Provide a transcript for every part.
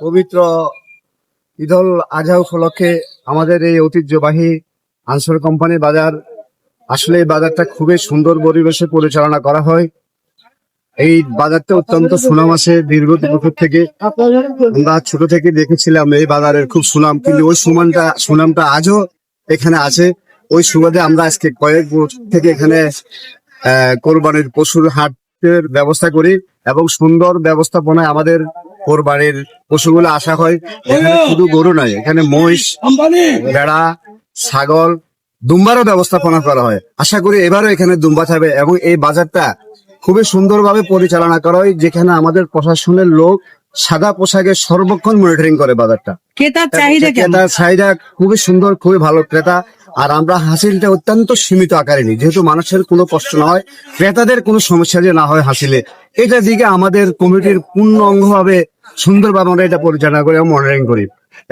পবিত্র ঈদুল আজহা উপলক্ষে আমাদের এই ঐতিহ্যবাহী আনসার কোম্পানি বাজার, আসলে এই বাজারটা খুবই সুন্দর পরিবেশে পরিচালনা করা হয়। এই বাজারটা অত্যন্ত সুনাম আছে দীর্ঘদিন থেকে। আমরা ছোট থেকে দেখেছিলাম এই বাজারের খুব সুনাম, কিন্তু ওই সুনামটা আজও এখানে আছে। ওই সুবাদে আমরা আজকে কয়েক বছর থেকে এখানে কোরবানির পশুর হাটের ব্যবস্থা করি এবং সুন্দর ব্যবস্থাপনায় আমাদের কোরবানির পশুগুলো আসা হয়। এখানে শুধু গরু নয়, এখানে মহিষ, ভেড়া, ছাগল, দুম্বারও ব্যবস্থাপনা করা হয়। আশা করি এবারও এখানে দুম্বা থাকবে এবং এই বাজারটা খুবই সুন্দরভাবে পরিচালনা করা হয়, যেখানে আমাদের প্রশাসনের লোক সাদা পোশাকে সর্বক্ষণ মনিটরিং করে বাজারটা। ক্রেতার চাহিদা খুবই সুন্দর, খুবই ভালো ক্রেতা। আর আমরা হাসিলটা অত্যন্ত সীমিত আকারে নিই, যেহেতু মানুষের কোনো কষ্ট না হয়, ক্রেতাদের কোনো সমস্যা যে না হয় হাসিলে, এটার দিকে আমাদের কমিটির পূর্ণ অঙ্গভাবে সুন্দরভাবে আমরা এটা পরিচালনা করি এবং মনিটরিং করি।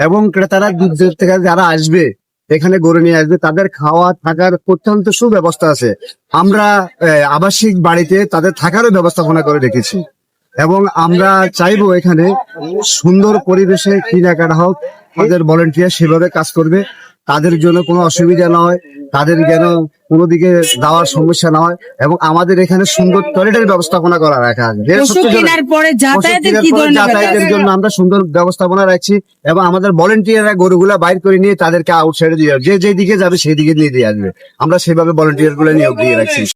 এবং ক্রেতারা দূর দূর থেকে যারা আসবে, এখানে গরু নিয়ে আসবে, তাদের খাওয়া থাকার অত্যন্ত সুব্যবস্থা আছে। আমরা আবাসিক বাড়িতে তাদের থাকারও ব্যবস্থাপনা করে রেখেছি এবং আমরা চাইবো এখানে সুন্দর পরিবেশে কেনাকাটা হোক। আমাদের ভলেন্টিয়ার সেভাবে কাজ করবে, তাদের জন্য কোনো অসুবিধা না হয়, তাদের যেন কোনো দিকে যাওয়ার সমস্যা না হয়। এবং আমাদের এখানে সুন্দর টয়লেটের ব্যবস্থাপনা করা রাখা আছে। যাতায়াতের জন্য আমরা সুন্দর ব্যবস্থাপনা রাখছি এবং আমাদের ভলেন্টিয়াররা গরুগুলা বাইর করে নিয়ে তাদেরকে আউটসাইডে দিয়ে যে যেদিকে যাবে সেই দিকে নিয়ে দিয়ে আসবে। আমরা সেভাবে ভলেন্টিয়ার গুলো নিয়োগ দিয়ে রাখছি।